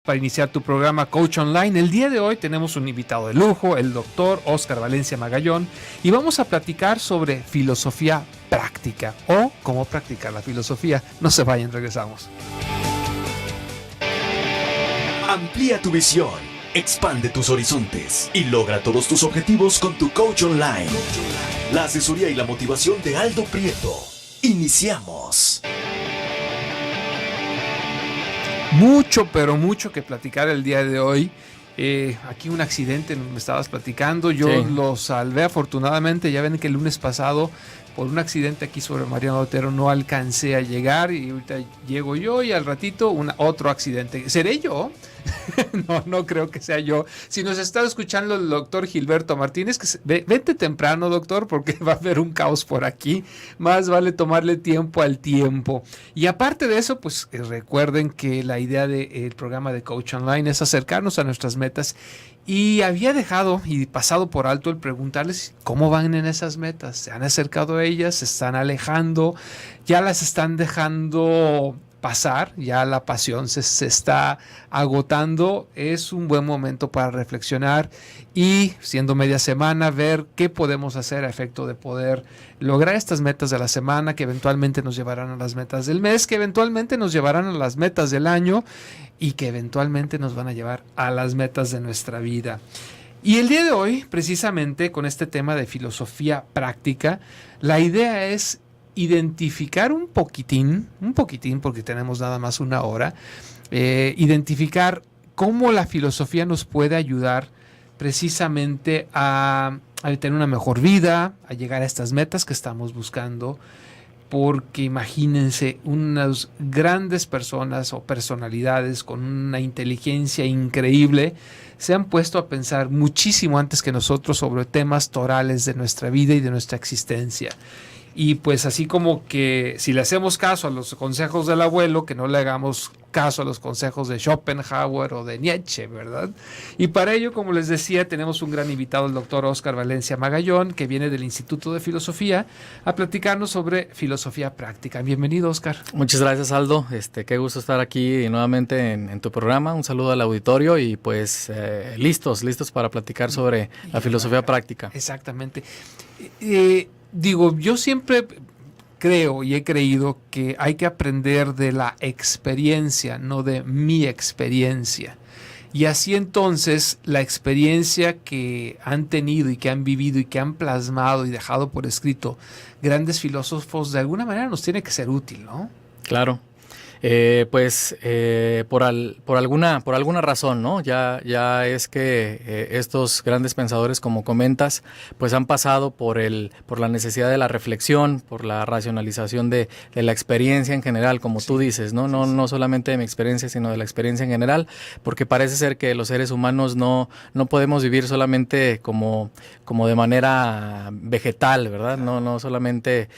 para iniciar tu programa Coach Online. El día de hoy tenemos un invitado de lujo, el doctor Óscar Valencia Magallón, y vamos a platicar sobre filosofía práctica o cómo practicar la filosofía. No se vayan, regresamos. Amplía tu visión, expande tus horizontes y logra todos tus objetivos con tu Coach Online. La asesoría y la motivación de Aldo Prieto. Iniciamos. Mucho, pero mucho que platicar el día de hoy. Aquí un accidente, me estabas platicando, yo lo salvé afortunadamente. Ya ven que el lunes pasado por un accidente aquí sobre Mariano Otero no alcancé a llegar y ahorita llego yo y al ratito otro accidente. ¿Seré yo? No creo que sea yo. Si nos está escuchando el doctor Gilberto Martínez, vente temprano, doctor, porque va a haber un caos por aquí. Más vale tomarle tiempo al tiempo. Y aparte de eso, pues recuerden que la idea del programa de Coach Online es acercarnos a nuestras metas. Y había dejado y pasado por alto el preguntarles cómo van en esas metas. ¿Se han acercado a ellas? ¿Se están alejando? ¿Ya las están dejando pasar? ¿Ya la pasión se está agotando? Es un buen momento para reflexionar y, siendo media semana, ver qué podemos hacer a efecto de poder lograr estas metas de la semana, que eventualmente nos llevarán a las metas del mes, que eventualmente nos llevarán a las metas del año y que eventualmente nos van a llevar a las metas de nuestra vida. Y el día de hoy, precisamente con este tema de filosofía práctica, la idea es identificar un poquitín, porque tenemos nada más una hora, identificar cómo la filosofía nos puede ayudar precisamente a tener una mejor vida, a llegar a estas metas que estamos buscando. Porque imagínense, unas grandes personas o personalidades con una inteligencia increíble se han puesto a pensar muchísimo antes que nosotros sobre temas torales de nuestra vida y de nuestra existencia. Y pues así como que si le hacemos caso a los consejos del abuelo, que no le hagamos caso a los consejos de Schopenhauer o de Nietzsche, ¿verdad? Y para ello, como les decía, tenemos un gran invitado, el doctor Óscar Valencia Magallón, que viene del Instituto de Filosofía, a platicarnos sobre filosofía práctica. Bienvenido, Óscar. Muchas gracias, Aldo. Qué gusto estar aquí nuevamente en tu programa. Un saludo al auditorio y pues listos para platicar sobre la filosofía práctica. Exactamente. Yo siempre creo y he creído que hay que aprender de la experiencia, no de mi experiencia. Y así entonces la experiencia que han tenido y que han vivido y que han plasmado y dejado por escrito grandes filósofos, de alguna manera nos tiene que ser útil, ¿no? Claro. Por alguna razón, ¿no? Ya es que estos grandes pensadores, como comentas, pues han pasado por la necesidad de la reflexión, por la racionalización de la experiencia en general, como tú dices, ¿no? No solamente de mi experiencia, sino de la experiencia en general, porque parece ser que los seres humanos no podemos vivir solamente como de manera vegetal, ¿verdad? No solamente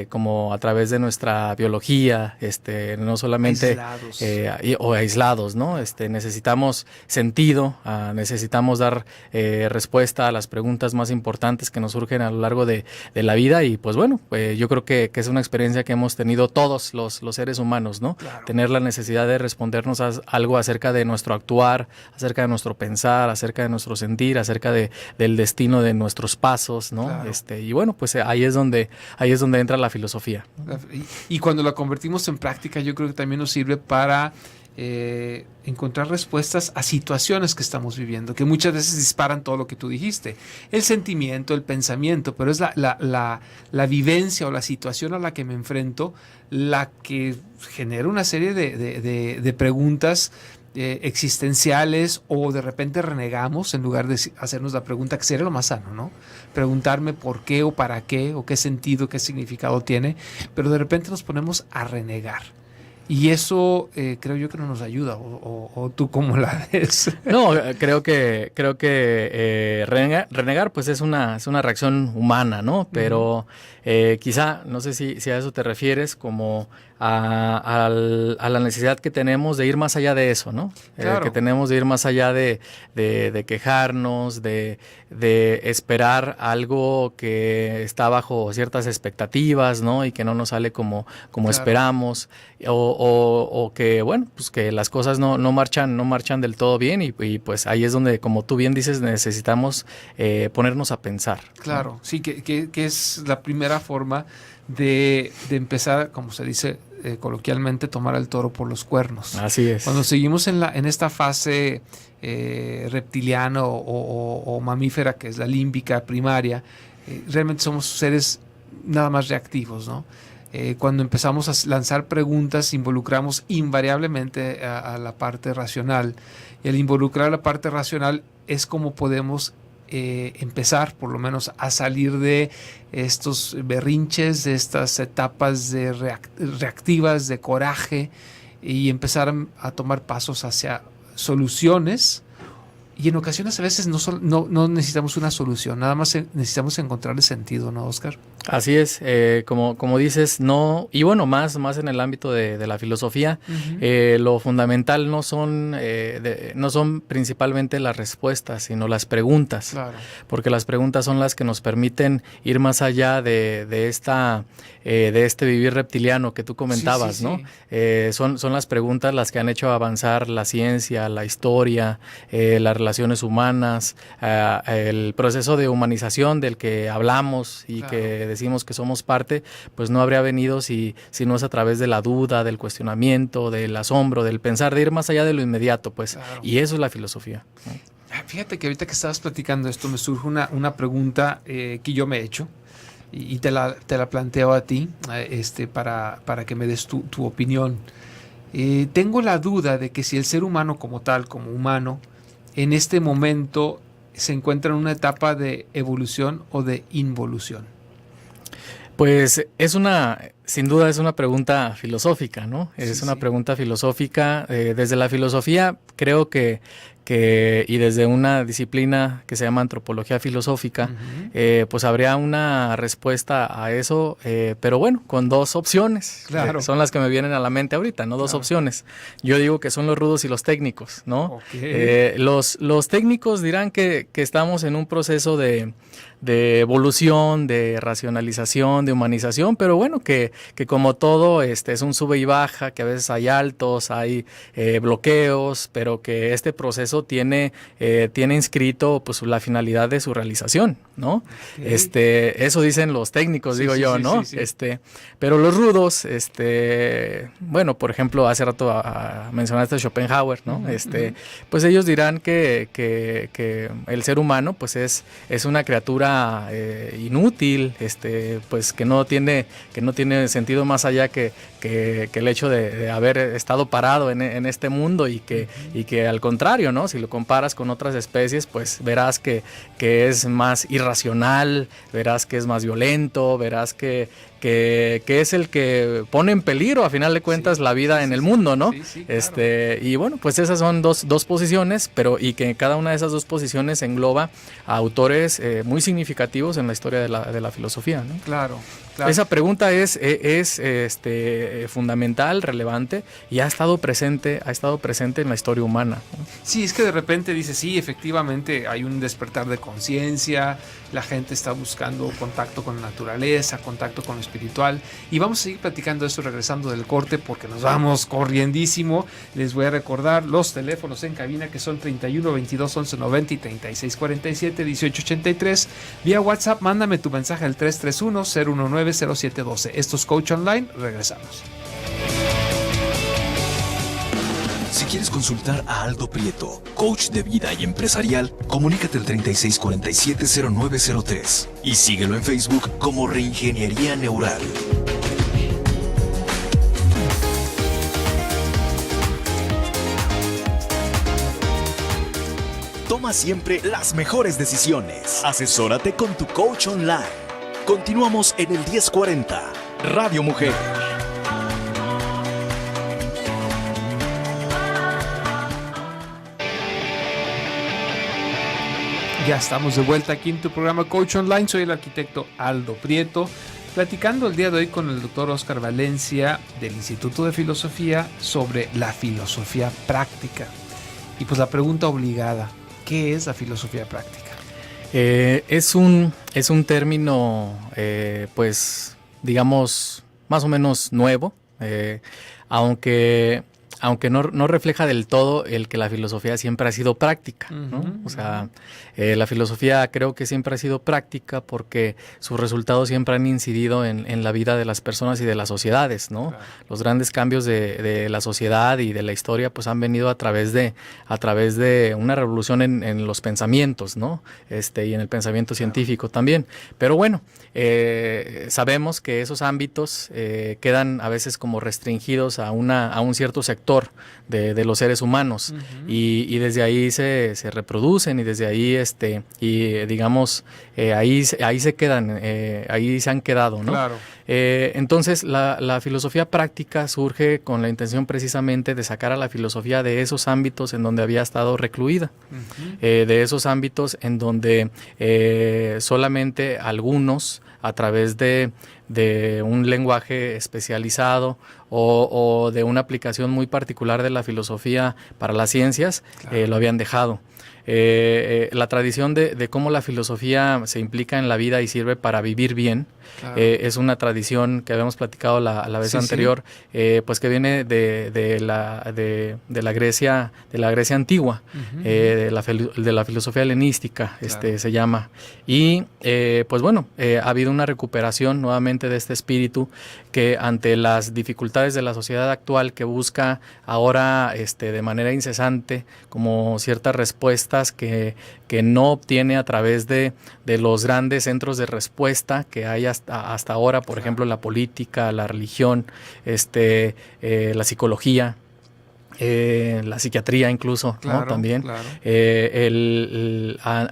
como a través de nuestra biología, no solamente aislados, ¿no? Necesitamos sentido, necesitamos dar respuesta a las preguntas más importantes que nos surgen a lo largo de la vida y pues bueno, yo creo que es una experiencia que hemos tenido todos los seres humanos, ¿no? Claro. Tener la necesidad de respondernos a algo acerca de nuestro actuar, acerca de nuestro pensar, acerca de nuestro sentir, acerca del destino de nuestros pasos, ¿no? Claro. Y bueno, pues ahí es donde entra la filosofía. Y cuando la convertimos en práctica, yo creo que también nos sirve para encontrar respuestas a situaciones que estamos viviendo, que muchas veces disparan todo lo que tú dijiste, el sentimiento, el pensamiento, pero es la vivencia o la situación a la que me enfrento la que genera una serie de preguntas existenciales, o de repente renegamos en lugar de hacernos la pregunta, que sería lo más sano, ¿no? Preguntarme por qué o para qué o qué sentido, qué significado tiene, pero de repente nos ponemos a renegar. Y eso creo yo que no nos ayuda, o tú cómo la ves. No, creo que renegar pues es una reacción humana, ¿no? Pero quizá, no sé si a eso te refieres, como a la necesidad que tenemos de ir más allá de eso, ¿no? Claro. Que tenemos de ir más allá de quejarnos, de esperar algo que está bajo ciertas expectativas, ¿no? Y que no nos sale como Claro. esperamos, o que, bueno, pues que las cosas no marchan del todo bien, y pues ahí es donde, como tú bien dices, necesitamos ponernos a pensar. Claro, ¿no? sí, que es la primera forma de empezar, como se dice coloquialmente, tomar al toro por los cuernos. Así es. Cuando seguimos en esta fase reptiliana o mamífera, que es la límbica primaria, realmente somos seres nada más reactivos, ¿no? Cuando empezamos a lanzar preguntas, involucramos invariablemente a la parte racional. Y al involucrar la parte racional es como podemos empezar, por lo menos, a salir de estos berrinches, de estas etapas de reactivas, de coraje, y empezar a tomar pasos hacia soluciones. Y en ocasiones a veces no necesitamos una solución, nada más necesitamos encontrarle sentido, ¿no, Oscar? Así es, como dices, no, y bueno, más en el ámbito de la filosofía, lo fundamental no son principalmente las respuestas, sino las preguntas. Claro. Porque las preguntas son las que nos permiten ir más allá de este vivir reptiliano que tú comentabas, sí, ¿no? sí. Son las preguntas las que han hecho avanzar la ciencia, la historia, las relaciones humanas, el proceso de humanización del que hablamos y Claro. que decimos que somos parte, pues no habría venido si no es a través de la duda, del cuestionamiento, del asombro, del pensar, de ir más allá de lo inmediato, pues. Claro. Y eso es la filosofía, ¿no? Fíjate que ahorita que estabas platicando esto me surge una pregunta que yo me he hecho y te la planteo a ti para que me des tu opinión. Tengo la duda de que si el ser humano como tal, como humano, en este momento se encuentra en una etapa de evolución o de involución. Pues sin duda es una pregunta filosófica, ¿no? Es una pregunta filosófica. Desde la filosofía creo que y desde una disciplina que se llama antropología filosófica, pues habría una respuesta a eso, pero bueno, con dos opciones. Claro. Son las que me vienen a la mente ahorita, ¿no? Dos opciones. Yo digo que son los rudos y los técnicos, ¿no? Okay. Los técnicos dirán que estamos en un proceso de evolución, de racionalización, de humanización, pero bueno, que como todo es un sube y baja, que a veces hay altos, hay bloqueos, pero que este proceso tiene inscrito pues la finalidad de su realización, ¿no? Okay. Eso dicen los técnicos, digo yo, ¿no? Sí. Pero los rudos, bueno, por ejemplo, hace rato mencionaste a Schopenhauer, ¿no? Pues ellos dirán que el ser humano pues es una criatura inútil, pues que no tiene sentido más allá que el hecho de haber estado parado en este mundo y que al contrario, ¿no? Si lo comparas con otras especies, pues verás que es más irracional, verás que es más violento, verás que es el que pone en peligro a final de cuentas la vida en el mundo, ¿no? Sí, claro. Y bueno, pues esas son dos posiciones, y que cada una de esas dos posiciones engloba a autores muy significativos en la historia de la filosofía, ¿no? Claro. Esa pregunta es fundamental, relevante, y ha estado presente en la historia humana, ¿no? Sí, es que de repente dices, sí, efectivamente hay un despertar de conciencia, la gente está buscando contacto con la naturaleza, contacto con lo espiritual, y vamos a seguir platicando eso regresando del corte porque nos vamos corriendísimo. Les voy a recordar los teléfonos en cabina, que son 31 22 11 90 y 36 47 18 83. Vía WhatsApp, mándame tu mensaje al 331 019 0712. Esto es Coach Online, regresamos. Si quieres consultar a Aldo Prieto, coach de vida y empresarial, comunícate al 3647-0903 y síguelo en Facebook como Reingeniería Neural. Toma siempre las mejores decisiones. Asesórate con tu coach online. Continuamos en el 1040, Radio Mujer. Ya estamos de vuelta aquí en tu programa Coach Online. Soy el arquitecto Aldo Prieto. platicando el día de hoy con el doctor Óscar Valencia del Instituto de Filosofía sobre la filosofía práctica. Y pues la pregunta obligada, ¿qué es la filosofía práctica? Es un término, pues, digamos, más o menos nuevo, aunque no refleja del todo el que la filosofía siempre ha sido práctica, ¿no? O sea, la filosofía creo que siempre ha sido práctica porque sus resultados siempre han incidido en la vida de las personas y de las sociedades, ¿no? Claro. Los grandes cambios de la sociedad y de la historia pues han venido a través de una revolución en los pensamientos, ¿no? Y en el pensamiento científico también. Pero bueno, sabemos que esos ámbitos quedan a veces como restringidos a un cierto sector de los seres humanos, y desde ahí se reproducen, y desde ahí digamos ahí se quedan, ahí se han quedado, ¿no? Claro. Entonces la filosofía práctica surge con la intención precisamente de sacar a la filosofía de esos ámbitos en donde había estado recluida, de esos ámbitos en donde solamente algunos, a través de un lenguaje especializado o de una aplicación muy particular de la filosofía para las ciencias, claro, lo habían dejado. La tradición de cómo la filosofía se implica en la vida y sirve para vivir bien, claro, es una tradición que habíamos platicado la vez anterior, pues que viene de la Grecia antigua, de la filosofía helenística, claro, se llama. Y pues bueno, ha habido una recuperación nuevamente de este espíritu que ante las dificultades de la sociedad actual, que busca ahora de manera incesante como ciertas respuestas que no obtiene a través de los grandes centros de respuesta que hay hasta ahora, por ejemplo la política, la religión, la psicología, la psiquiatría incluso, claro, ¿no? También, claro.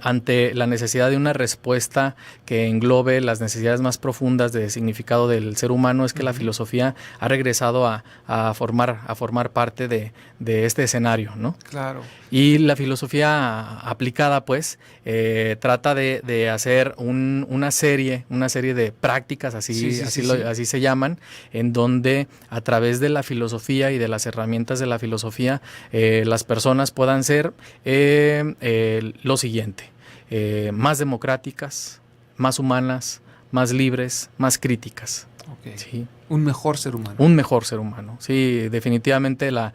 Ante la necesidad de una respuesta que englobe las necesidades más profundas de significado del ser humano, es que la filosofía ha regresado a formar parte de este escenario, ¿no? Claro. Y la filosofía aplicada, pues, trata de hacer una serie de prácticas, así se llaman, en donde a través de la filosofía y de las herramientas de la filosofía, las personas puedan ser lo siguiente: más democráticas, más humanas, más libres, más críticas. Okay. ¿Sí? Un mejor ser humano. Un mejor ser humano. Sí, definitivamente la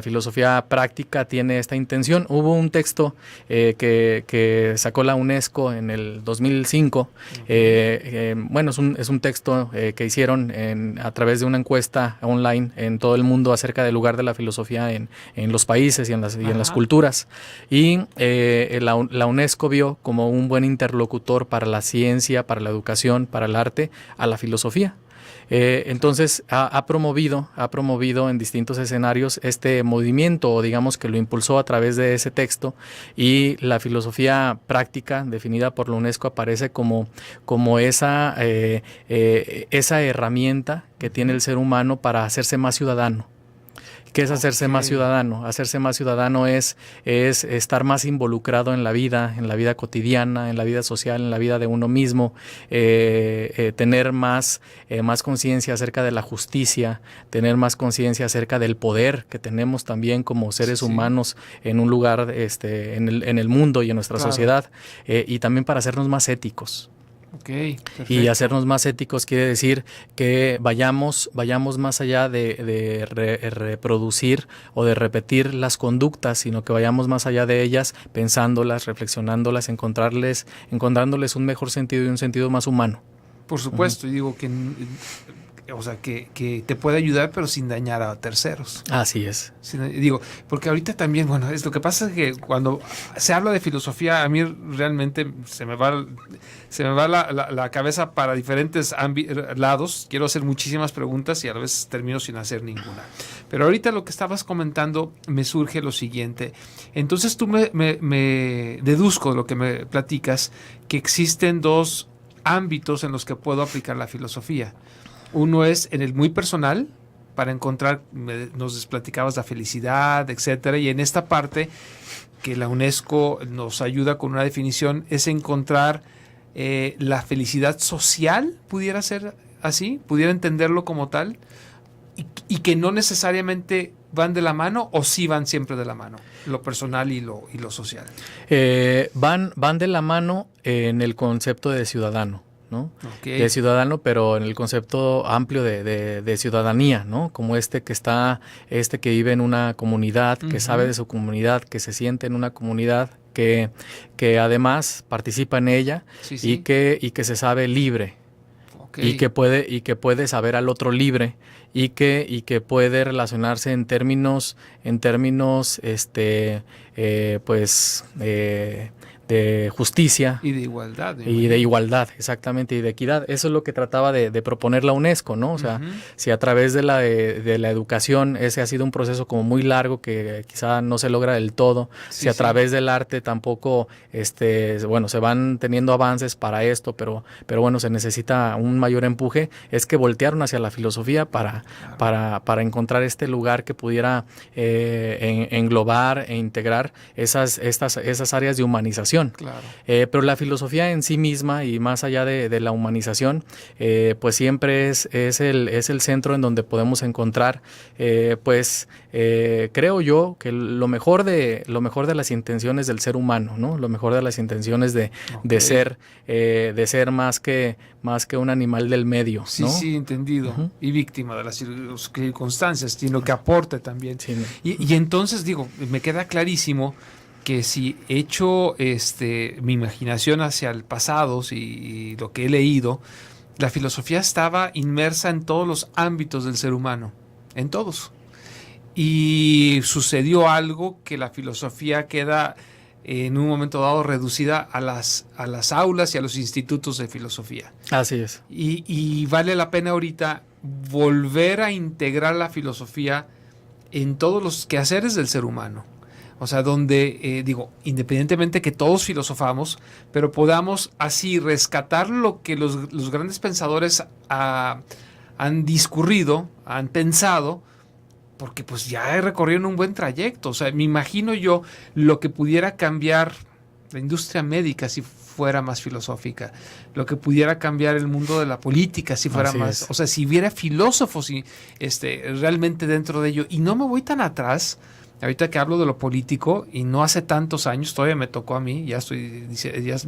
filosofía práctica tiene esta intención. Hubo un texto que sacó la UNESCO en el 2005. Bueno, es un texto que hicieron a través de una encuesta online en todo el mundo acerca del lugar de la filosofía en los países y en las culturas. Y la UNESCO vio como un buen interlocutor para la ciencia, para la educación, para el arte, a la filosofía. Entonces ha promovido en distintos escenarios este movimiento, o digamos que lo impulsó a través de ese texto, y la filosofía práctica definida por la UNESCO aparece como esa herramienta que tiene el ser humano para hacerse más ciudadano. ¿Qué es hacerse más ciudadano? Hacerse más ciudadano es estar más involucrado en la vida cotidiana, en la vida social, en la vida de uno mismo, tener más conciencia acerca de la justicia, tener más conciencia acerca del poder que tenemos también como seres humanos en un lugar, en el mundo y en nuestra sociedad, y también para hacernos más éticos. Okay, y hacernos más éticos quiere decir que vayamos más allá de reproducir o de repetir las conductas, sino que vayamos más allá de ellas, pensándolas, reflexionándolas, encontrándoles un mejor sentido y un sentido más humano. Por supuesto, y digo que te puede ayudar, pero sin dañar a terceros. Así es. Digo, porque ahorita también, bueno, lo que pasa es que cuando se habla de filosofía, a mí realmente se me va la cabeza para diferentes lados. Quiero hacer muchísimas preguntas y a veces termino sin hacer ninguna. Pero ahorita lo que estabas comentando me surge lo siguiente. Entonces tú me deduzco de lo que me platicas, que existen dos ámbitos en los que puedo aplicar la filosofía. Uno es en el muy personal, para encontrar, nos platicabas la felicidad, etcétera, y en esta parte que la UNESCO nos ayuda con una definición, es encontrar la felicidad social pudiera ser así, pudiera entenderlo como tal, y que no necesariamente van de la mano, o sí van siempre de la mano, lo personal y lo social. Van de la mano en el concepto de ciudadano, ¿no? Okay. De ciudadano, pero en el concepto amplio de ciudadanía, ¿no? Como que vive en una comunidad, que sabe de su comunidad, que se siente en una comunidad, que además participa en ella, sí. y que se sabe libre. Okay. Y que puede saber al otro libre, y que puede relacionarse en términos de justicia y de igualdad. De igualdad, exactamente, y de equidad. Eso es lo que trataba de proponer la UNESCO, ¿no? O sea, si a través de la educación ese ha sido un proceso como muy largo que quizá no se logra del todo, si a través del arte tampoco, se van teniendo avances para esto, pero bueno, se necesita un mayor empuje, es que voltearon hacia la filosofía para encontrar este lugar que pudiera englobar e integrar esas áreas de humanización. Claro. Pero la filosofía en sí misma, y más allá de la humanización, pues siempre es el centro en donde podemos encontrar, creo yo, que lo mejor de las intenciones del ser humano, ¿no? Lo mejor de las intenciones de ser más que un animal del medio, ¿no? Sí, entendido. Y víctima de las circunstancias, sino que aporte también. Sí, ¿no? Y entonces, me queda clarísimo que si echo mi imaginación hacia el pasado y lo que he leído, la filosofía estaba inmersa en todos los ámbitos del ser humano, en todos. Y sucedió algo que la filosofía queda en un momento dado reducida a las aulas y a los institutos de filosofía. Así es. Y vale la pena ahorita volver a integrar la filosofía en todos los quehaceres del ser humano. O sea, donde, independientemente que todos filosofamos, pero podamos así rescatar lo que los grandes pensadores han discurrido, han pensado, porque pues ya recorrieron un buen trayecto. O sea, me imagino yo lo que pudiera cambiar la industria médica si fuera más filosófica, lo que pudiera cambiar el mundo de la política si fuera más, o sea, si hubiera filósofos realmente dentro de ello. Y no me voy tan atrás. Ahorita que hablo de lo político, y no hace tantos años, todavía me tocó a mí, ya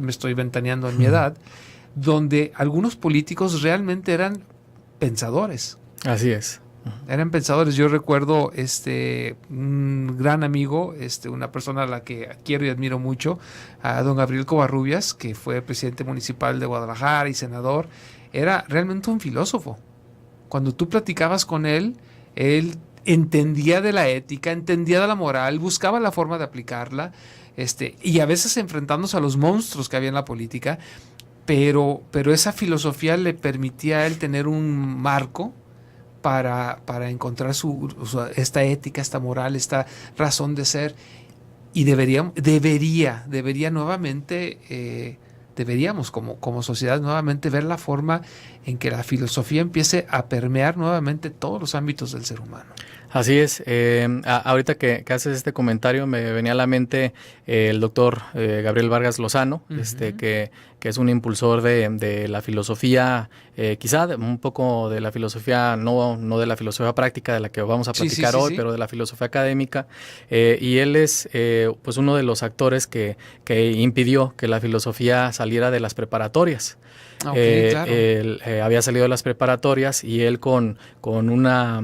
me estoy ventaneando en mi edad, donde algunos políticos realmente eran pensadores. Así es. Eran pensadores. Yo recuerdo un gran amigo, una persona a la que quiero y admiro mucho, a don Gabriel Covarrubias, que fue presidente municipal de Guadalajara y senador. Era realmente un filósofo. Cuando tú platicabas con él entendía de la ética, entendía de la moral, buscaba la forma de aplicarla, y a veces enfrentándose a los monstruos que había en la política, pero esa filosofía le permitía a él tener un marco para encontrar esta ética, esta moral, esta razón de ser, y debería nuevamente, deberíamos como sociedad nuevamente ver la forma en que la filosofía empiece a permear nuevamente todos los ámbitos del ser humano. Así es. Ahorita que haces este comentario me venía a la mente el doctor Gabriel Vargas Lozano, que es un impulsor de la filosofía, quizá un poco de la filosofía, no de la filosofía práctica de la que vamos a platicar hoy, pero de la filosofía académica. Y él es pues uno de los actores que impidió que la filosofía saliera de las preparatorias. Claro. Él había salido de las preparatorias, y él con una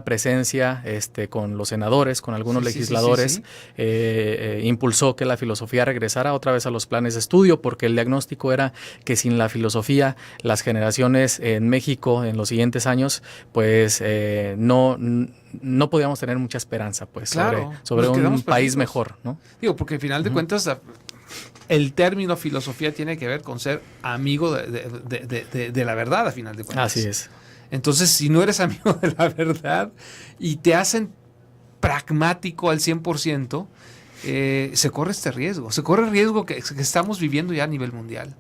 presencia con los senadores, con algunos legisladores, impulsó que la filosofía regresara otra vez a los planes de estudio, porque el diagnóstico era que sin la filosofía las generaciones en México en los siguientes años pues no podíamos tener mucha esperanza pues sobre un país mejor, ¿no? Porque al final de cuentas el término filosofía tiene que ver con ser amigo de la verdad, a final de cuentas. Así es. Entonces, si no eres amigo de la verdad y te hacen pragmático al 100%, se corre este riesgo. Se corre el riesgo que estamos viviendo ya a nivel mundial.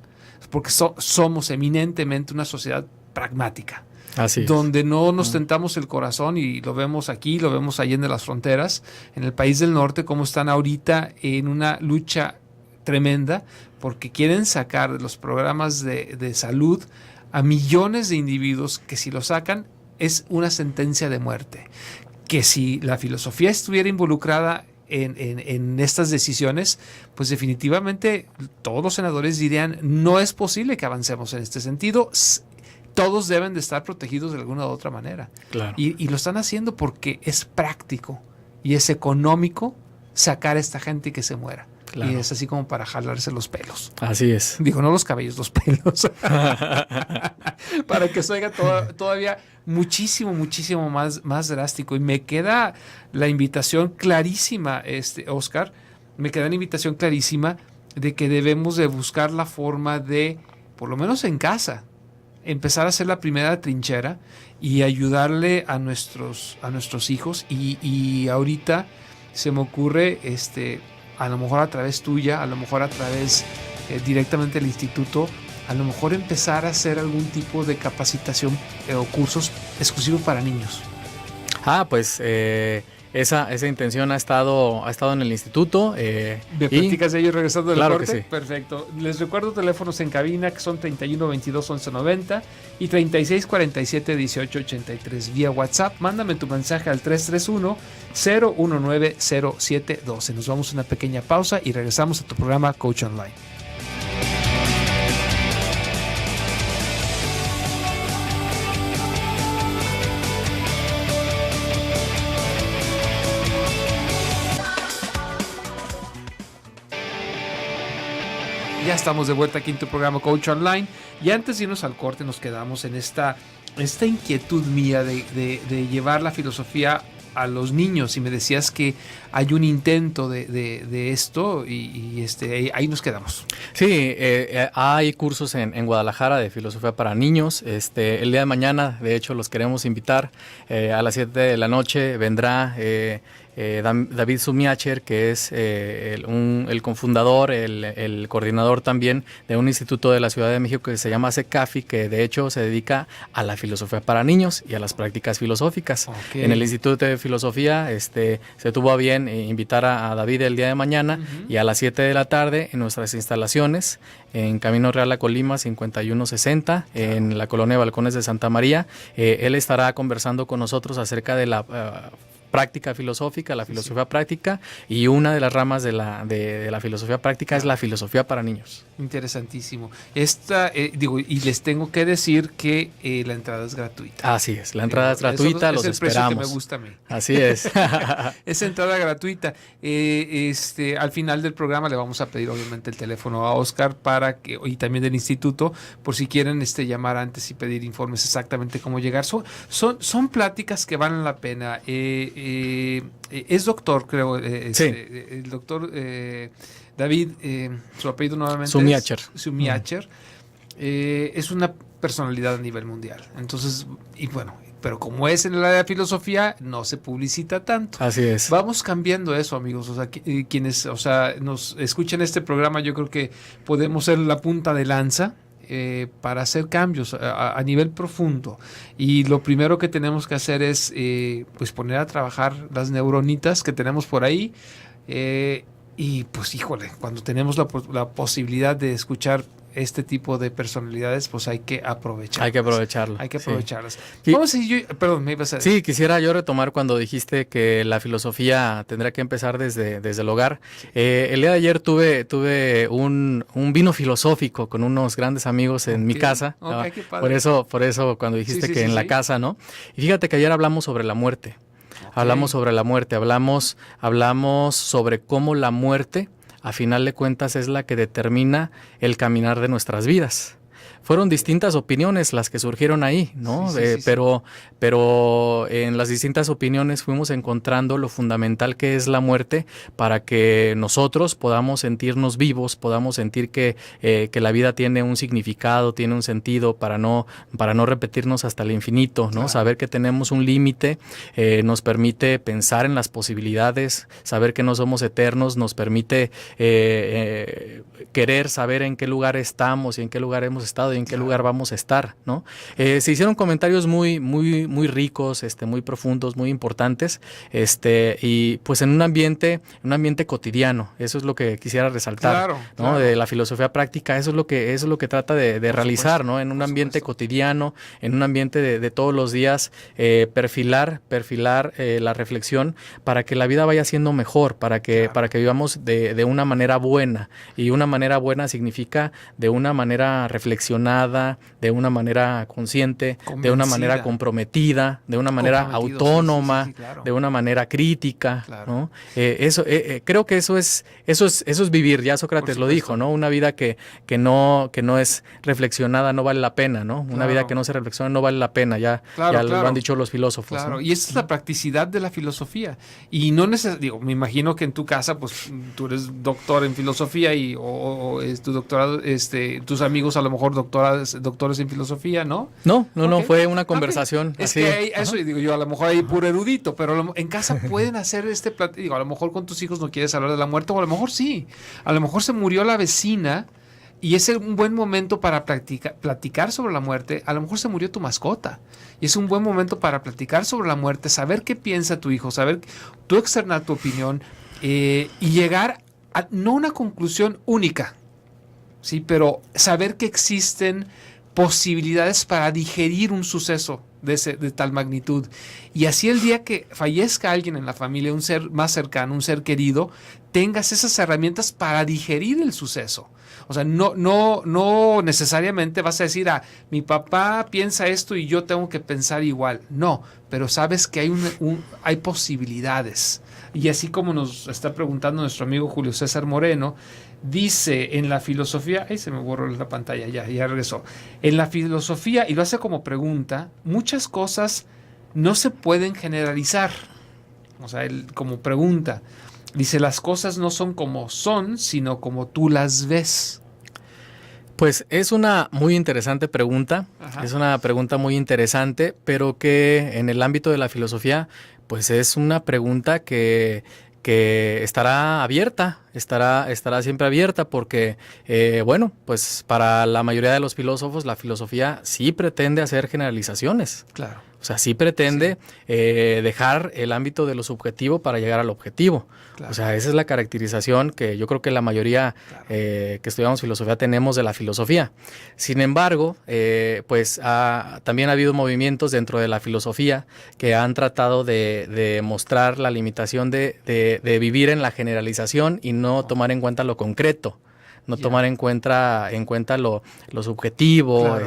Porque somos eminentemente una sociedad pragmática. Así es. Donde no nos tentamos el corazón, y lo vemos aquí, lo vemos allende las fronteras, en el país del norte, como están ahorita en una lucha tremenda, porque quieren sacar de los programas de salud a millones de individuos que si lo sacan es una sentencia de muerte. Que si la filosofía estuviera involucrada en estas decisiones, pues definitivamente todos los senadores dirían, no es posible que avancemos en este sentido, todos deben de estar protegidos de alguna u otra manera. Claro. Y lo están haciendo porque es práctico y es económico sacar a esta gente y que se muera. Claro. Y es así como para jalarse los pelos. Así es. Digo, no los cabellos, los pelos. Para que se oiga todavía muchísimo más drástico. Y me queda la invitación clarísima, Oscar, me queda una invitación clarísima de que debemos de buscar la forma de, por lo menos en casa, empezar a hacer la primera trinchera y ayudarle a nuestros hijos. Y ahorita se me ocurre, a lo mejor a través tuya, a lo mejor a través directamente del instituto, a lo mejor empezar a hacer algún tipo de capacitación o cursos exclusivos para niños. Pues esa intención ha estado en el instituto. ¿Me platicas de ello regresando del claro corte? Que sí. Perfecto. Les recuerdo teléfonos en cabina que son 31 22 11 90 y 36 47 18 83. Vía WhatsApp, mándame tu mensaje al 331 019 0712. Nos vamos a una pequeña pausa y regresamos a tu programa Coach Online. Ya estamos de vuelta aquí en tu programa Coach Online. Y antes de irnos al corte nos quedamos en esta inquietud mía de llevar la filosofía a los niños. Y me decías que hay un intento de esto y ahí nos quedamos. Sí, hay cursos en Guadalajara de filosofía para niños. El día de mañana, de hecho, los queremos invitar. A las 7 de la noche vendrá David Sumiacher, que es el cofundador, el coordinador también de un instituto de la Ciudad de México que se llama CECAFI, que de hecho se dedica a la filosofía para niños y a las prácticas filosóficas. Okay. En el Instituto de Filosofía se tuvo a bien invitar a David el día de mañana y a las 7 de la tarde en nuestras instalaciones en Camino Real a Colima 5160 en la colonia Balcones de Santa María. Él estará conversando con nosotros acerca de la práctica filosófica, la filosofía práctica, y una de las ramas de la filosofía práctica es la filosofía para niños. Interesantísimo. Y les tengo que decir que la entrada es gratuita. Así es, la entrada es gratuita, los esperamos. Es el precio que me gusta a mí. Así es. Es entrada gratuita. Al final del programa le vamos a pedir obviamente el teléfono a Oscar y también del instituto, por si quieren llamar antes y pedir informes exactamente cómo llegar. Son pláticas que valen la pena. Es doctor, creo, sí. El doctor David, su apellido nuevamente Sumiacher. es Sumiacher. Es una personalidad a nivel mundial. Entonces, pero como es en el área de filosofía, no se publicita tanto. Así es. Vamos cambiando eso, amigos. Quienes nos escuchan este programa, yo creo que podemos ser la punta de lanza para hacer cambios a nivel profundo. Y lo primero que tenemos que hacer es poner a trabajar las neuronitas que tenemos por ahí. Y pues híjole, cuando tenemos la posibilidad de escuchar este tipo de personalidades, pues hay que aprovecharlas. Hay que aprovecharlas. Sí. Perdón, me ibas a decir. Sí, quisiera yo retomar cuando dijiste que la filosofía tendrá que empezar desde el hogar. Sí. El día de ayer tuve un vino filosófico con unos grandes amigos en mi casa. Okay, qué padre. Por eso cuando dijiste que en la casa, ¿no? Y fíjate que ayer hablamos sobre la muerte. Okay. Hablamos sobre la muerte, hablamos sobre cómo la muerte, a final de cuentas, es la que determina el caminar de nuestras vidas. Fueron distintas opiniones las que surgieron ahí, ¿no? Sí. Pero en las distintas opiniones fuimos encontrando lo fundamental que es la muerte para que nosotros podamos sentirnos vivos, podamos sentir que la vida tiene un significado, tiene un sentido para no repetirnos hasta el infinito, ¿no? Claro. Saber que tenemos un límite nos permite pensar en las posibilidades, saber que no somos eternos, nos permite querer saber en qué lugar estamos y en qué lugar hemos estado. y en qué lugar vamos a estar, ¿no? Se hicieron comentarios muy ricos, muy profundos, muy importantes, y pues en un ambiente cotidiano. Eso es lo que quisiera resaltar, ¿no? Claro. De la filosofía práctica, eso es lo que trata de realizar, ¿no? En un ambiente cotidiano, en un ambiente de todos los días, perfilar la reflexión para que la vida vaya siendo mejor, para que vivamos de una manera buena. Y una manera buena significa de una manera reflexionada, de una manera consciente, de una manera comprometida, de una manera autónoma, sí, claro. De una manera crítica, claro. ¿No? Creo que eso es vivir. Ya Sócrates lo dijo, ¿no? Una vida que no es reflexionada no vale la pena, ¿no? Una vida que no se reflexiona no vale la pena. Ya lo han dicho los filósofos. Claro, ¿no? Y esa es la practicidad de la filosofía. Y no me imagino que en tu casa, pues tú eres doctor en filosofía o tu doctorado, tus amigos a lo mejor doctores en filosofía, ¿no? No, fue una conversación. Es que eso digo yo, a lo mejor hay puro erudito, pero en casa pueden hacer a lo mejor con tus hijos no quieres hablar de la muerte, o a lo mejor sí. A lo mejor se murió la vecina y es un buen momento para platicar sobre la muerte. A lo mejor se murió tu mascota y es un buen momento para platicar sobre la muerte, saber qué piensa tu hijo, saber tú externar tu opinión y llegar a no una conclusión única, sí, pero saber que existen posibilidades para digerir un suceso de tal magnitud. Y así el día que fallezca alguien en la familia, un ser más cercano, un ser querido, tengas esas herramientas para digerir el suceso. O sea, no necesariamente vas a decir, mi papá piensa esto y yo tengo que pensar igual. No, pero sabes que hay posibilidades. Y así como nos está preguntando nuestro amigo Julio César Moreno, dice en la filosofía, se me borró la pantalla, ya regresó. En la filosofía, y lo hace como pregunta, muchas cosas no se pueden generalizar. O sea, él como pregunta, dice, las cosas no son como son, sino como tú las ves. Pues es una muy interesante pregunta. Ajá. Es una pregunta muy interesante, pero que en el ámbito de la filosofía, pues es una pregunta que estará abierta, estará siempre abierta porque, pues para la mayoría de los filósofos la filosofía sí pretende hacer generalizaciones. Claro. O sea, sí pretende dejar el ámbito de lo subjetivo para llegar al objetivo. Claro. O sea, esa es la caracterización que yo creo que la mayoría que estudiamos filosofía tenemos de la filosofía. Sin embargo, también ha habido movimientos dentro de la filosofía que han tratado de mostrar la limitación de vivir en la generalización y no tomar en cuenta lo concreto. No tomar en cuenta lo subjetivo, claro.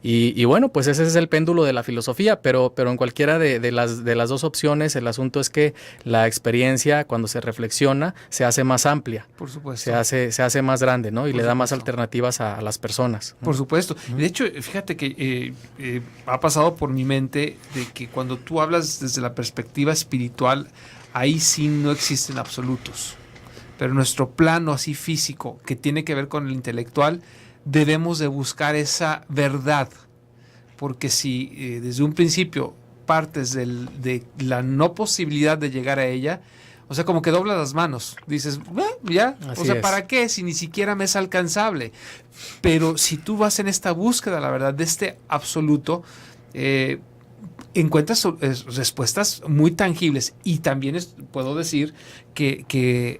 Y bueno, pues ese es el péndulo de la filosofía, pero en cualquiera de las dos opciones, el asunto es que la experiencia, cuando se reflexiona, se hace más amplia. Por supuesto. Se hace más grande, ¿no? Y le da más alternativas a las personas, ¿no? Por supuesto. De hecho, fíjate que ha pasado por mi mente de que cuando tú hablas desde la perspectiva espiritual, ahí sí no existen absolutos. Pero nuestro plano así físico, que tiene que ver con el intelectual, debemos de buscar esa verdad. Porque si desde un principio partes de la no posibilidad de llegar a ella, o sea, como que doblas las manos. Dices, ya, así o sea, ¿para qué? Si ni siquiera me es alcanzable. Pero si tú vas en esta búsqueda, la verdad, de este absoluto, encuentras respuestas muy tangibles. Y también puedo decir que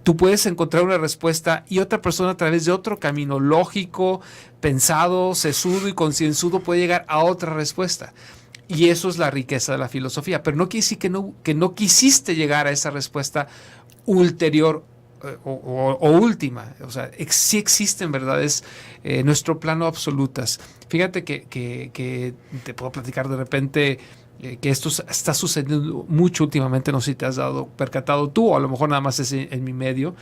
tú puedes encontrar una respuesta y otra persona a través de otro camino lógico, pensado, sesudo y concienzudo puede llegar a otra respuesta. Y eso es la riqueza de la filosofía. Pero no quiere decir que no quisiste llegar a esa respuesta ulterior o última. O sea, sí existen verdades en nuestro plano absolutas. Fíjate que te puedo platicar de repente que esto está sucediendo mucho últimamente, no sé si te has percatado tú, o a lo mejor nada más es en mi medio,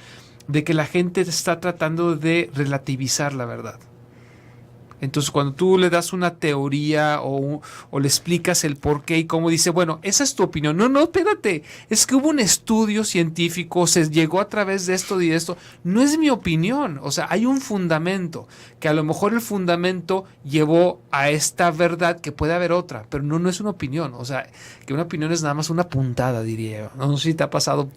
de que la gente está tratando de relativizar la verdad. Entonces, cuando tú le das una teoría o le explicas el por qué y cómo, dice, bueno, esa es tu opinión. No, espérate, es que hubo un estudio científico, se llegó a través de esto y de esto. No es mi opinión, o sea, hay un fundamento, que a lo mejor el fundamento llevó a esta verdad, que puede haber otra, pero no es una opinión. O sea, que una opinión es nada más una puntada, diría yo. No sé si te ha pasado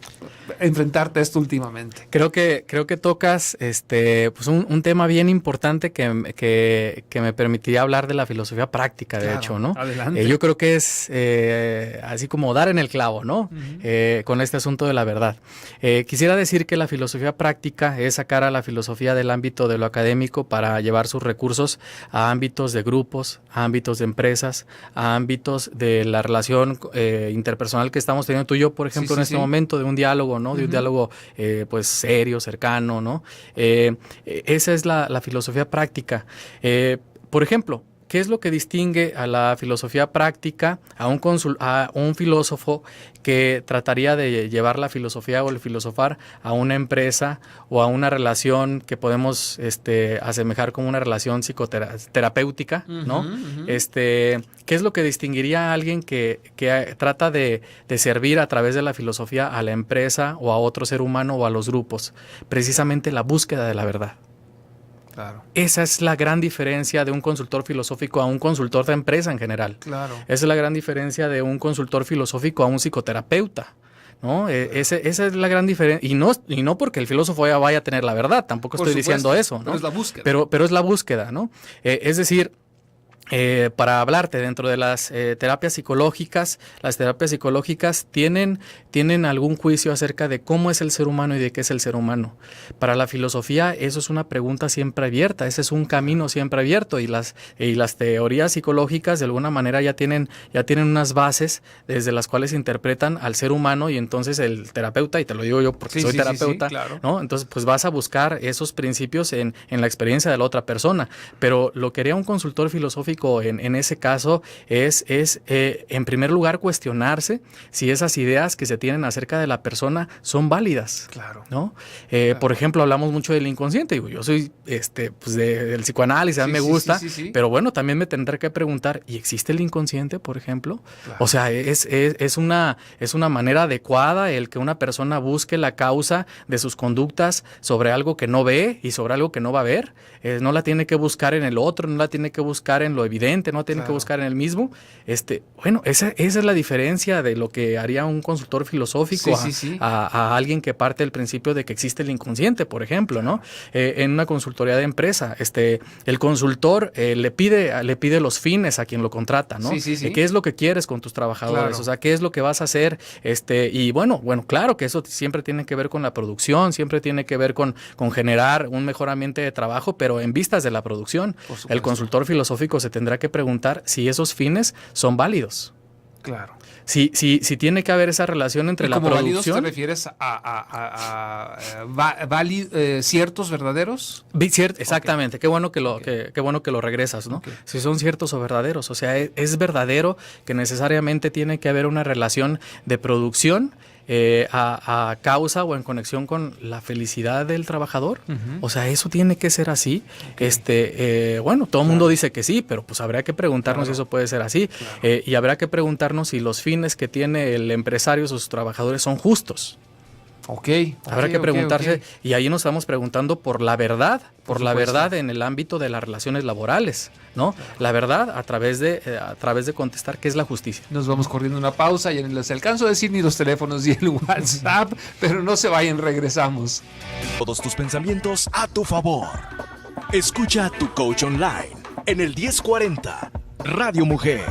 enfrentarte a esto últimamente. Creo que tocas pues un tema bien importante que que me permitiría hablar de la filosofía práctica, de hecho, ¿no? Adelante. Yo creo que es así como dar en el clavo, ¿no? Con este asunto de la verdad. Quisiera decir que la filosofía práctica es sacar a la filosofía del ámbito de lo académico para llevar sus recursos a ámbitos de grupos, a ámbitos de empresas, a ámbitos de la relación interpersonal que estamos teniendo tú y yo, por ejemplo, en este momento, de un diálogo, ¿no? De un diálogo pues serio, cercano, ¿no? Esa es la filosofía práctica. Por ejemplo, ¿qué es lo que distingue a la filosofía práctica a un filósofo que trataría de llevar la filosofía o el filosofar a una empresa o a una relación que podemos asemejar como una relación psicoterapéutica, ¿no? ¿Qué es lo que distinguiría a alguien que trata de servir a través de la filosofía a la empresa o a otro ser humano o a los grupos? Precisamente la búsqueda de la verdad. Claro. Esa es la gran diferencia de un consultor filosófico a un consultor de empresa en general. Claro. Esa es la gran diferencia de un consultor filosófico a un psicoterapeuta, ¿no? Esa es la gran diferencia. Y no porque el filósofo vaya a tener la verdad, tampoco estoy diciendo eso, ¿no? Pero es la búsqueda. Pero es la búsqueda, ¿no? Es decir, para hablarte dentro de las terapias psicológicas, las terapias psicológicas tienen algún juicio acerca de cómo es el ser humano y de qué es el ser humano. Para la filosofía eso es una pregunta siempre abierta, ese es un camino siempre abierto, y las teorías psicológicas de alguna manera ya tienen unas bases desde las cuales interpretan al ser humano, y entonces el terapeuta, y te lo digo yo porque soy terapeuta, claro, ¿no? Entonces pues vas a buscar esos principios en la experiencia de la otra persona, pero lo que haría un consultor filosófico en ese caso es en primer lugar cuestionarse si esas ideas que se tienen acerca de la persona son válidas. Claro. ¿No? Claro. Por ejemplo, hablamos mucho del inconsciente. Digo, yo soy pues del psicoanálisis, a mí me gusta, pero bueno, también me tendré que preguntar, ¿y existe el inconsciente, por ejemplo? Claro. O sea, es una manera adecuada el que una persona busque la causa de sus conductas sobre algo que no ve y sobre algo que no va a ver. No la tiene que buscar en el otro, no la tiene que buscar en lo evidente, no tiene que buscar en el mismo. Bueno, esa es la diferencia de lo que haría un consultor filosófico a alguien que parte del principio de que existe el inconsciente, por ejemplo, ¿no? En una consultoría de empresa, el consultor le pide los fines a quien lo contrata, ¿no? ¿Qué es lo que quieres con tus trabajadores? Claro. O sea, ¿qué es lo que vas a hacer? Y bueno, claro que eso siempre tiene que ver con la producción, siempre tiene que ver con generar un mejor ambiente de trabajo, pero en vistas de la producción. El consultor filosófico se tendrá que preguntar si esos fines son válidos. Claro. Si tiene que haber esa relación entre la producción. ¿Válidos te refieres a ciertos verdaderos? Exactamente. Qué bueno que lo regresas, ¿no? Okay. Si son ciertos o verdaderos. O sea, es verdadero que necesariamente tiene que haber una relación de producción a causa o en conexión con la felicidad del trabajador. O sea, eso tiene que ser así. Bueno, todo el mundo dice que sí, pero pues habría que preguntarnos si eso puede ser así. Y habrá que preguntarnos si los fines que tiene el empresario, sus trabajadores, son justos. Habrá que preguntarse, y ahí nos estamos preguntando por la verdad, la verdad en el ámbito de las relaciones laborales, ¿no? La verdad a través de contestar qué es la justicia. Nos vamos corriendo una pausa, ya no les alcanzo a decir ni los teléfonos ni el WhatsApp, pero no se vayan, regresamos. Todos tus pensamientos a tu favor. Escucha a tu coach online en el 1040 Radio Mujer.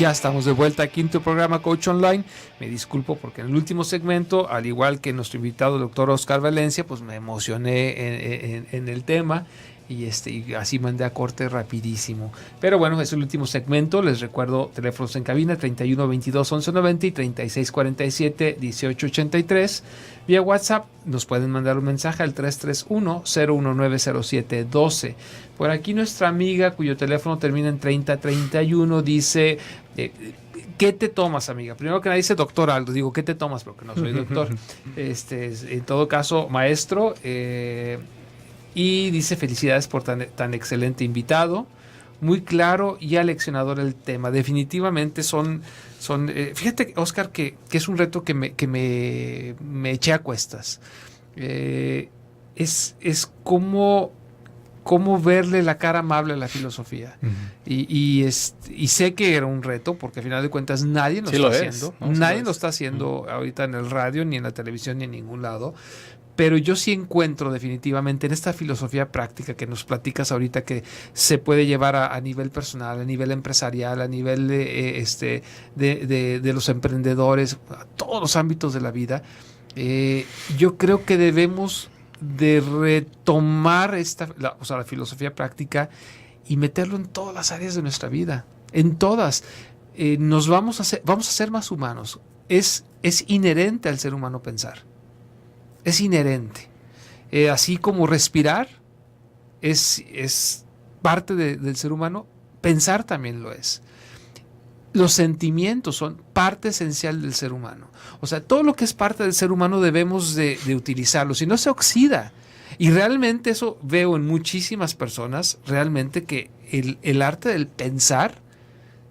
Ya estamos de vuelta aquí en tu programa Coach Online. Me disculpo porque en el último segmento, al igual que nuestro invitado el doctor Oscar Valencia, pues me emocioné en el tema y así mandé a corte rapidísimo. Pero bueno, es el último segmento. Les recuerdo teléfonos en cabina 31 22 11 90 y 36 47 18 83. Vía WhatsApp nos pueden mandar un mensaje al 331 019 07 12. Por aquí nuestra amiga cuyo teléfono termina en 3031 dice... ¿qué te tomas, amiga? Primero que nada dice doctor Aldo, digo, ¿qué te tomas? Porque no soy doctor. En todo caso, maestro, y dice, felicidades por tan excelente invitado, muy claro y aleccionador el tema. Definitivamente fíjate, Oscar, que es un reto que me eché a cuestas. Es como cómo verle la cara amable a la filosofía. Y sé que era un reto, porque al final de cuentas nadie lo está haciendo. ¿No? Nadie lo está haciendo ahorita en el radio, ni en la televisión, ni en ningún lado. Pero yo sí encuentro definitivamente en esta filosofía práctica que nos platicas ahorita, que se puede llevar a nivel personal, a nivel empresarial, a nivel de los emprendedores, a todos los ámbitos de la vida. Yo creo que debemos de retomar la filosofía práctica y meterlo en todas las áreas de nuestra vida, en todas. Vamos a ser más humanos. Es inherente al ser humano pensar. Es inherente. Así como respirar es parte del ser humano, pensar también lo es. Los sentimientos son parte esencial del ser humano. O sea, todo lo que es parte del ser humano debemos de utilizarlo, si no se oxida. Y realmente eso veo en muchísimas personas, realmente que el arte del pensar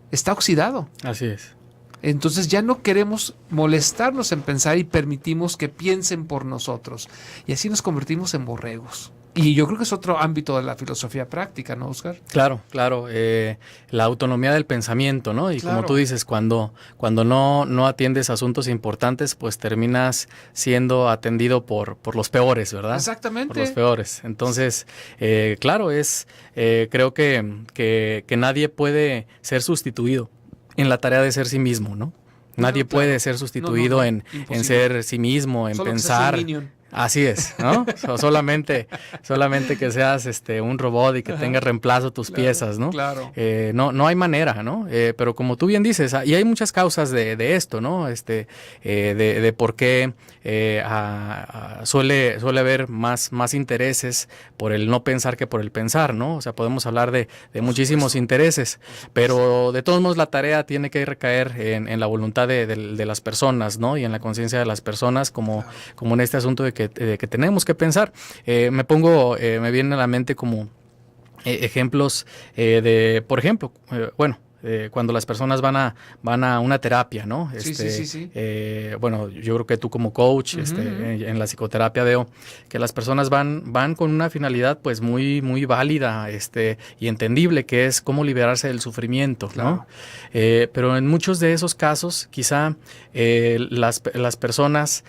está oxidado. Así es. Entonces ya no queremos molestarnos en pensar y permitimos que piensen por nosotros. Y así nos convertimos en borregos. Y yo creo que es otro ámbito de la filosofía práctica, ¿no, Oscar? Claro. La autonomía del pensamiento, ¿no? Y claro, como tú dices, cuando no atiendes asuntos importantes, pues terminas siendo atendido por los peores, ¿verdad? Exactamente. Por los peores. Entonces, claro, creo que nadie puede ser sustituido en la tarea de ser sí mismo, ¿no? Nadie puede ser sustituido en ser sí mismo, en solo pensar. Así es, ¿no? solamente que seas un robot y que tengas reemplazo tus piezas, ¿no? Claro. No hay manera, ¿no? Pero como tú bien dices, y hay muchas causas de esto, ¿no? De por qué suele haber más intereses por el no pensar que por el pensar, ¿no? O sea, podemos hablar de muchísimos intereses, pero de todos modos la tarea tiene que recaer en la voluntad de las personas, ¿no? Y en la conciencia de las personas, como en este asunto de que tenemos que pensar. Me viene a la mente como ejemplos por ejemplo, cuando las personas van a una terapia, ¿no? Sí. Bueno, yo creo que tú como coach, en la psicoterapia veo que las personas van con una finalidad pues muy, muy válida, y entendible, que es cómo liberarse del sufrimiento, claro, ¿no? Pero en muchos de esos casos, quizá las personas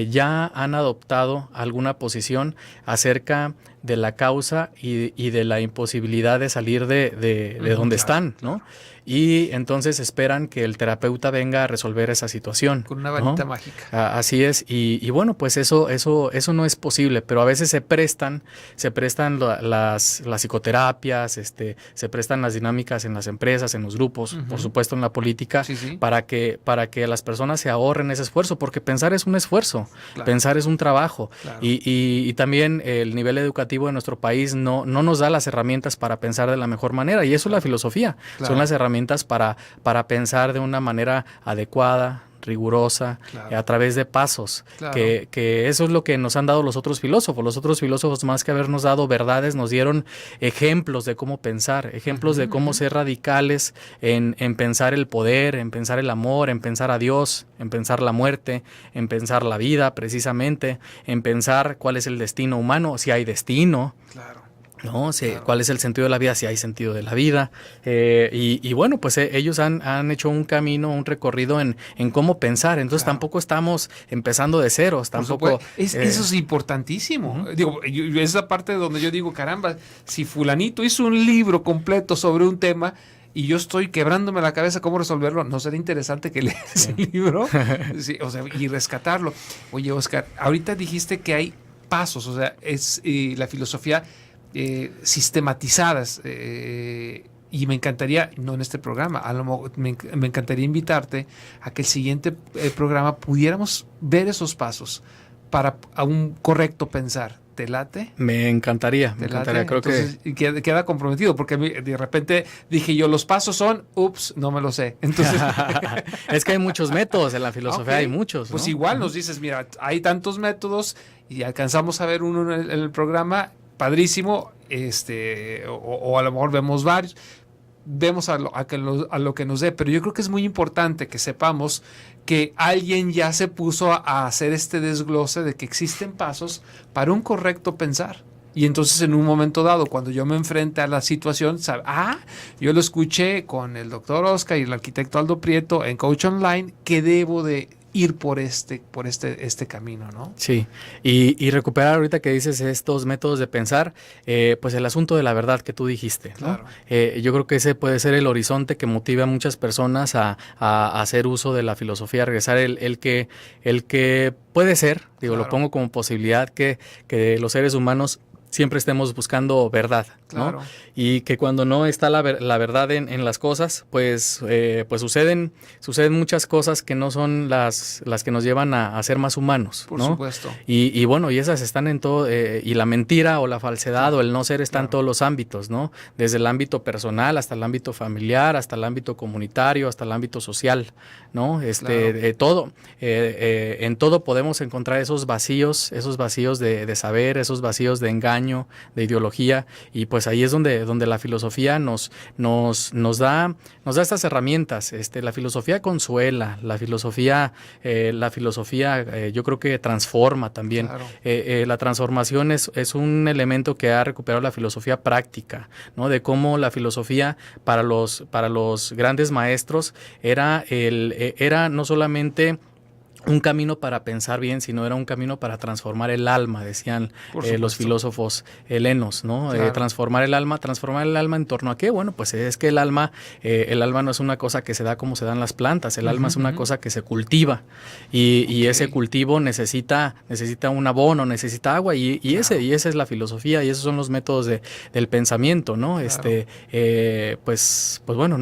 ya han adoptado alguna posición acerca de la causa y de la imposibilidad de salir de donde están, ¿no? Y entonces esperan que el terapeuta venga a resolver esa situación. Con una varita, ¿no?, mágica. Así es. Y bueno, pues eso no es posible, pero a veces se prestan las psicoterapias, se prestan las dinámicas en las empresas, en los grupos, por supuesto en la política, para que las personas se ahorren ese esfuerzo, porque pensar es un esfuerzo, claro, pensar es un trabajo, claro, y también el nivel educativo de nuestro país no nos da las herramientas para pensar de la mejor manera, y eso es la filosofía, claro, son las herramientas para pensar de una manera adecuada, rigurosa, claro, a través de pasos, claro, que eso es lo que nos han dado los otros filósofos. Los otros filósofos, más que habernos dado verdades, nos dieron ejemplos de cómo pensar, ejemplos de cómo ser radicales en pensar el poder, en pensar el amor, en pensar a Dios, en pensar la muerte, en pensar la vida, precisamente, en pensar cuál es el destino humano, si hay destino. Claro. ¿No? Claro. ¿Cuál es el sentido de la vida? Si hay sentido de la vida. Y bueno, pues ellos han hecho un camino, un recorrido en cómo pensar. Entonces, claro, tampoco estamos empezando de ceros. Tampoco. Eso es importantísimo. Digo, es la parte donde yo digo, caramba, si fulanito hizo un libro completo sobre un tema y yo estoy quebrándome la cabeza cómo resolverlo, ¿no será interesante que leas ese libro? Sí, o sea, y rescatarlo. Oye, Oscar, ahorita dijiste que hay pasos, o sea, es la filosofía sistematizadas, y me encantaría, no en este programa, a lo mejor me encantaría invitarte a que el siguiente programa pudiéramos ver esos pasos para a un correcto pensar. ¿Te late? Me encantaría. Creo entonces, que queda comprometido, porque de repente dije yo, los pasos son, no me lo sé. Entonces es que hay muchos métodos en la filosofía, hay muchos, ¿no? Pues igual nos dices, mira, hay tantos métodos y alcanzamos a ver uno en el programa, padrísimo, o a lo mejor vemos varios, vemos a lo que nos dé, pero yo creo que es muy importante que sepamos que alguien ya se puso a hacer este desglose de que existen pasos para un correcto pensar. Y entonces en un momento dado, cuando yo me enfrente a la situación, yo lo escuché con el doctor Oscar y el arquitecto Aldo Prieto en Coach Online, que debo de ir por este camino, ¿no? Sí, y recuperar ahorita que dices estos métodos de pensar, pues el asunto de la verdad que tú dijiste, ¿no? Claro. Yo creo que ese puede ser el horizonte que motive a muchas personas a hacer uso de la filosofía, a regresar el que puede ser, digo, Claro. Lo pongo como posibilidad que los seres humanos siempre estemos buscando verdad, ¿no? Claro. Y que cuando no está la verdad en las cosas, pues suceden muchas cosas que no son las que nos llevan a ser más humanos, Por ¿no? supuesto. Y bueno, y esas están en todo, y la mentira o la falsedad o el no ser está en todos los ámbitos, ¿no? Desde el ámbito personal hasta el ámbito familiar, hasta el ámbito comunitario, hasta el ámbito social, ¿no? Todo, en todo podemos encontrar esos vacíos de saber, esos vacíos de engaño, de ideología, y pues ahí es donde la filosofía nos da estas herramientas. La filosofía consuela, la filosofía yo creo que transforma también. Claro. La transformación es un elemento que ha recuperado la filosofía práctica, ¿no? De cómo la filosofía para los grandes maestros era no solamente un camino para pensar bien, sino era un camino para transformar el alma, decían los filósofos helenos, ¿no? Claro. Transformar el alma en torno a qué? Bueno, pues es que el alma no es una cosa que se da como se dan las plantas, el alma es una cosa que se cultiva y ese cultivo necesita un abono, necesita agua y esa es la filosofía y esos son los métodos del pensamiento, ¿no? Claro. Pues bueno,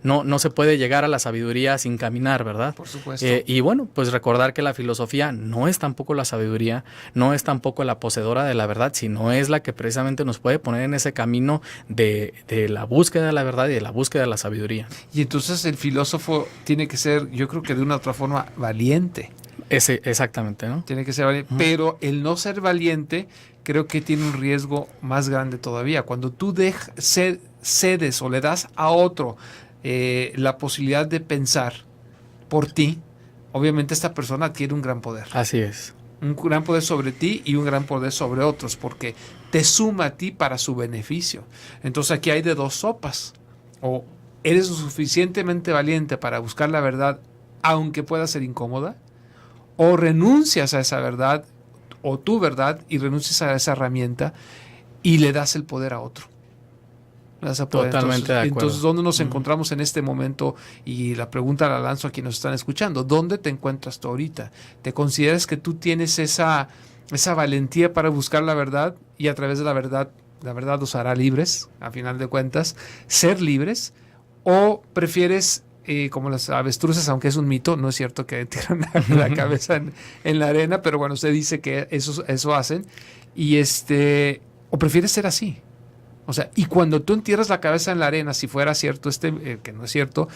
no se puede llegar a la sabiduría sin caminar, ¿verdad? Por supuesto. Y bueno, pues recordar que la filosofía no es tampoco la sabiduría, no es tampoco la poseedora de la verdad, sino es la que precisamente nos puede poner en ese camino de la búsqueda de la verdad y de la búsqueda de la sabiduría. Y entonces el filósofo tiene que ser, yo creo que de una otra forma, valiente. Exactamente, ¿no? Tiene que ser valiente. Pero el no ser valiente creo que tiene un riesgo más grande todavía. Cuando tú cedes o le das a otro la posibilidad de pensar por ti, obviamente esta persona adquiere un gran poder. Así es. Un gran poder sobre ti y un gran poder sobre otros, porque te suma a ti para su beneficio. Entonces aquí hay de dos sopas. O eres lo suficientemente valiente para buscar la verdad, aunque pueda ser incómoda, o renuncias a esa verdad, o tu verdad, y renuncias a esa herramienta, y le das el poder a otro. Totalmente de acuerdo. Entonces, ¿dónde nos encontramos en este momento? Y la pregunta la lanzo a quienes nos están escuchando. ¿Dónde te encuentras tú ahorita? ¿Te consideras que tú tienes esa valentía para buscar la verdad y a través de la verdad os hará libres, a final de cuentas, ser libres? ¿O prefieres, como las avestruces, aunque es un mito, no es cierto que tiran la cabeza en la arena, pero bueno, usted dice que eso hacen, y o prefieres ser así? O sea, y cuando tú entierras la cabeza en la arena, si fuera cierto que no es cierto,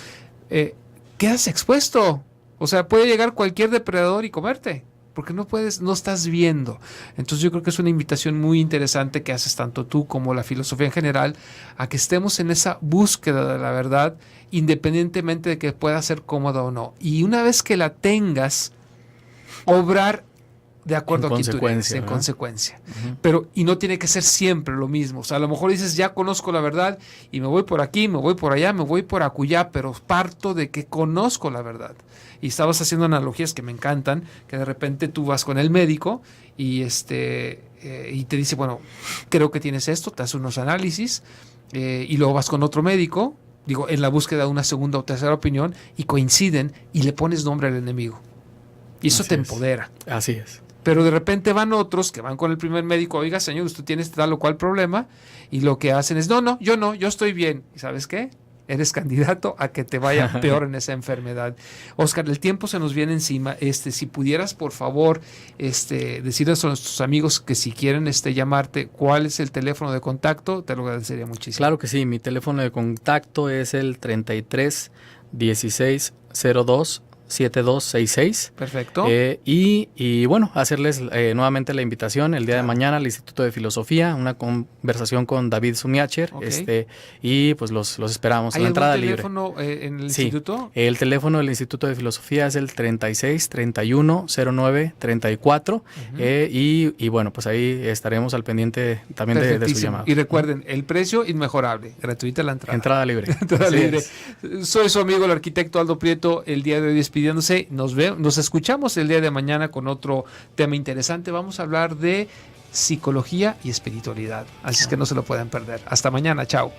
quedas expuesto. O sea, puede llegar cualquier depredador y comerte, porque no estás viendo. Entonces yo creo que es una invitación muy interesante que haces tanto tú como la filosofía en general, a que estemos en esa búsqueda de la verdad, independientemente de que pueda ser cómoda o no. Y una vez que la tengas, obrar de acuerdo a en consecuencia. Pero, y no tiene que ser siempre lo mismo. O sea, a lo mejor dices, ya conozco la verdad y me voy por aquí, me voy por allá, me voy por acullá, pero parto de que conozco la verdad. Y estabas haciendo analogías que me encantan, que de repente tú vas con el médico y y te dice, bueno, creo que tienes esto, te hace unos análisis, y luego vas con otro médico, en la búsqueda de una segunda o tercera opinión, y coinciden y le pones nombre al enemigo. Y eso te empodera. Así es. Pero de repente van otros que van con el primer médico, oiga, señor, usted tiene tal o cual problema, y lo que hacen es, no, yo estoy bien. ¿Y sabes qué? Eres candidato a que te vaya peor en esa enfermedad. Oscar, el tiempo se nos viene encima. Si pudieras, por favor, decirles a nuestros amigos que si quieren llamarte, ¿cuál es el teléfono de contacto? Te lo agradecería muchísimo. Claro que sí, mi teléfono de contacto es el 33 16 02 7266. Perfecto. Y bueno, hacerles nuevamente la invitación el día de mañana al Instituto de Filosofía, una conversación con David Sumiacher, y pues los esperamos. ¿Hay la entrada algún libre. teléfono en el instituto? El teléfono del Instituto de Filosofía es el 36 31 09 34 y bueno, pues ahí estaremos al pendiente también de su llamado. Y recuerden, el precio inmejorable, gratuita la entrada. Entrada libre. Entrada libre. Soy su amigo el arquitecto Aldo Prieto, el día de hoy despidiéndose. Nos escuchamos el día de mañana con otro tema interesante. Vamos a hablar de psicología y espiritualidad. Así es que no se lo pueden perder. Hasta mañana. Chao.